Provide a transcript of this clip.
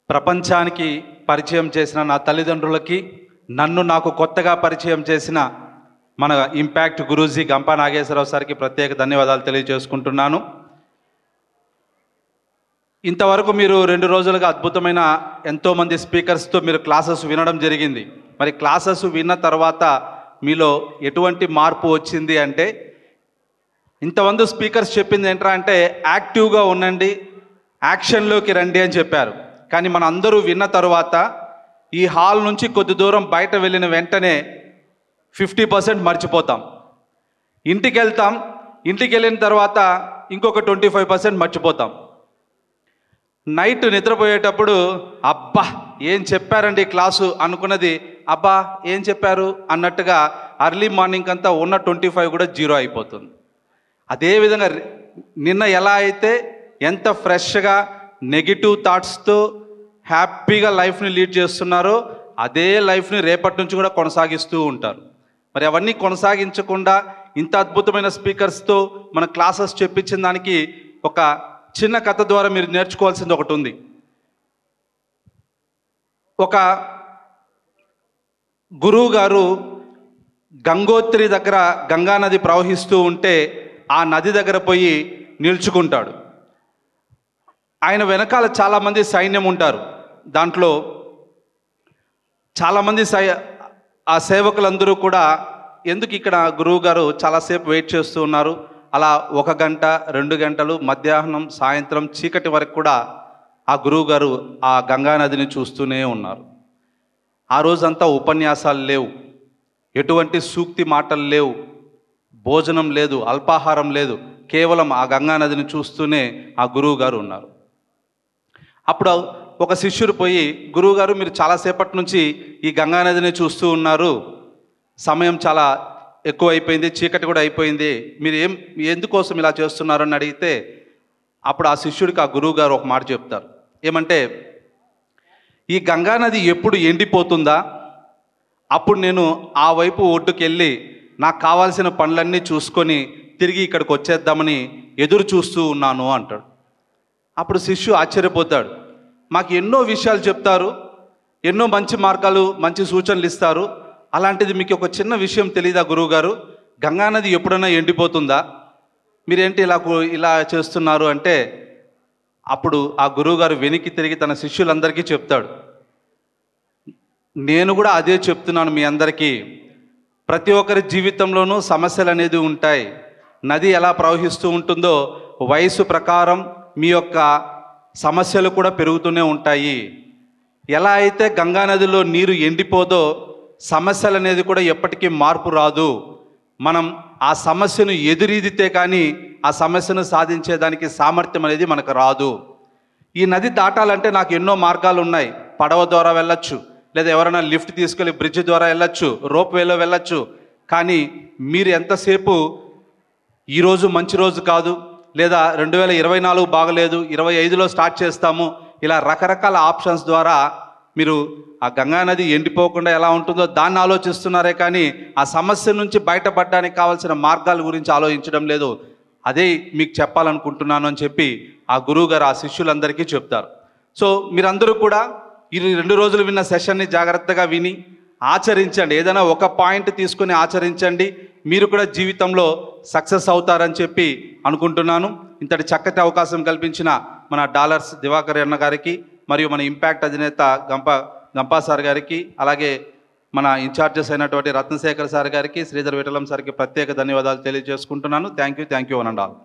ప్రపంచానికి పరిచయం చేసిన నా తల్లిదండ్రులకి, నన్ను నాకు కొత్తగా పరిచయం చేసిన మన ఇంపాక్ట్ గురూజీ గంపా నాగేశ్వరరావు సార్కి ప్రత్యేక ధన్యవాదాలు తెలియజేసుకుంటున్నాను. ఇంతవరకు మీరు 2 రోజులుగా అద్భుతమైన ఎంతోమంది స్పీకర్స్తో మీరు క్లాసెస్ వినడం జరిగింది. మరి క్లాసెస్ విన్న తర్వాత మీలో ఎటువంటి మార్పు వచ్చింది అంటే, ఇంతమంది స్పీకర్స్ చెప్పింది ఏంట్రా అంటే యాక్టివ్గా ఉండండి, యాక్షన్లోకి రండి అని చెప్పారు. కానీ మన అందరూ విన్న తర్వాత ఈ హాల్ నుంచి కొద్ది దూరం బయట వెళ్ళిన వెంటనే 50% మర్చిపోతాం. ఇంటికి వెళ్తాం, ఇంటికి వెళ్ళిన తర్వాత ఇంకొక 25% మర్చిపోతాం. నైట్ నిద్రపోయేటప్పుడు అబ్బా ఏం చెప్పారండి క్లాసు అనుకున్నది, అబ్బా ఏం చెప్పారు అన్నట్టుగా అర్లీ మార్నింగ్ అంతా ఉన్న 25 కూడా జీరో అయిపోతుంది. అదేవిధంగా నిన్న ఎలా అయితే ఎంత ఫ్రెష్గా నెగిటివ్ థాట్స్తో హ్యాపీగా లైఫ్ని లీడ్ చేస్తున్నారో అదే లైఫ్ని రేపటి నుంచి కూడా కొనసాగిస్తూ ఉంటారు. మరి అవన్నీ కొనసాగించకుండా ఇంత అద్భుతమైన స్పీకర్స్తో మన క్లాసెస్ చెప్పించిన దానికి ఒక చిన్న కథ ద్వారా మీరు నేర్చుకోవాల్సింది ఒకటి ఉంది. ఒక గురువు గారు గంగోత్రి దగ్గర గంగా నది ప్రవహిస్తూ ఉంటే ఆ నది దగ్గర పోయి నిల్చుకుంటాడు. ఆయన వెనకాల చాలామంది సైన్యం ఉంటారు. దాంట్లో చాలామంది ఆ సేవకులందరూ కూడా ఎందుకు ఇక్కడ గురువు గారు చాలాసేపు వెయిట్ చేస్తూ ఉన్నారు, అలా 1 గంట 2 గంటలు మధ్యాహ్నం సాయంత్రం చీకటి వరకు కూడా ఆ గురువు గారు ఆ గంగా నదిని చూస్తూనే ఉన్నారు. ఆ రోజంతా ఉపన్యాసాలు లేవు, ఎటువంటి సూక్తి మాటలు లేవు, భోజనం లేదు, అల్పాహారం లేదు, కేవలం ఆ గంగా నదిని చూస్తూనే ఆ గురువు గారు ఉన్నారు. అప్పుడు ఒక శిష్యుడు పోయి, గురువుగారు మీరు చాలాసేపటి నుంచి ఈ గంగా నదిని చూస్తూ ఉన్నారు, సమయం చాలా ఎక్కువ అయిపోయింది, చీకటి కూడా అయిపోయింది, మీరు ఎందుకోసం ఇలా చేస్తున్నారు అని అడిగితే అప్పుడు ఆ శిష్యుడికి ఆ గురువు గారు ఒక మాట చెప్తారు. ఏమంటే, ఈ గంగా నది ఎప్పుడు ఎండిపోతుందా అప్పుడు నేను ఆ వైపు ఒడ్డుకెళ్ళి నాకు కావాల్సిన పనులన్నీ చూసుకొని తిరిగి ఇక్కడికి వచ్చేద్దామని ఎదురు చూస్తూ ఉన్నాను అంటాడు. అప్పుడు శిష్యు ఆశ్చర్యపోతాడు. మాకు ఎన్నో విషయాలు చెప్తారు, ఎన్నో మంచి మార్గాలు మంచి సూచనలు ఇస్తారు, అలాంటిది మీకు ఒక చిన్న విషయం తెలియదా గురువుగారు, గంగానది ఎప్పుడైనా ఎండిపోతుందా, మీరేంటి ఇలా చేస్తున్నారు అంటే అప్పుడు ఆ గురువుగారు వెనక్కి తిరిగి తన శిష్యులందరికీ చెప్తాడు, నేను కూడా అదే చెప్తున్నాను మీ అందరికీ, ప్రతి ఒక్కరి జీవితంలోనూ సమస్యలు అనేది ఉంటాయి. నది ఎలా ప్రవహిస్తూ ఉంటుందో వయసు ప్రకారం మీ యొక్క సమస్యలు కూడా పెరుగుతూనే ఉంటాయి. ఎలా అయితే గంగా నదిలో నీరు ఎండిపోదో సమస్యలు అనేది కూడా ఎప్పటికీ మార్పు రాదు. మనం ఆ సమస్యను ఎదురీదితే కానీ ఆ సమస్యను సాధించేదానికి సామర్థ్యం అనేది మనకు రాదు. ఈ నది దాటాలంటే నాకు ఎన్నో మార్గాలు ఉన్నాయి. పడవ ద్వారా వెళ్ళొచ్చు, లేదా ఎవరైనా లిఫ్ట్ తీసుకెళ్ళి బ్రిడ్జ్ ద్వారా వెళ్ళొచ్చు, రోప్ వేలో వెళ్ళొచ్చు. కానీ మీరు ఎంతసేపు ఈరోజు మంచి రోజు కాదు, లేదా 2024 బాగలేదు, 25లో స్టార్ట్ చేస్తాము, ఇలా రకరకాల ఆప్షన్స్ ద్వారా మీరు ఆ గంగా నది ఎండిపోకుండా ఎలా ఉంటుందో దాన్ని ఆలోచిస్తున్నారే కానీ ఆ సమస్య నుంచి బయటపడడానికి కావాల్సిన మార్గాల గురించి ఆలోచించడం లేదు. అదే మీకు చెప్పాలనుకుంటున్నాను అని చెప్పి ఆ గురువు గారు ఆ శిష్యులందరికీ చెప్తారు. సో మీరందరూ కూడా ఈ 2 రోజులు విన్న సెషన్ని జాగ్రత్తగా విని ఆచరించండి. ఏదైనా ఒక పాయింట్ తీసుకొని ఆచరించండి, మీరు కూడా జీవితంలో సక్సెస్ అవుతారని చెప్పి అనుకుంటున్నాను. ఇంతటి చక్కటి అవకాశం కల్పించిన మన డాలర్స్ దివాకర్ అన్న గారికి, మరియు మన ఇంపాక్ట్ అధినేత గంపా సార్ గారికి, అలాగే మన ఇన్ఛార్జెస్ అయినటువంటి రత్నశేఖర్ సార్ గారికి, శ్రీధర్ విఠలం సార్కి ప్రత్యేక ధన్యవాదాలు తెలియజేసుకుంటున్నాను. Thank you one and all.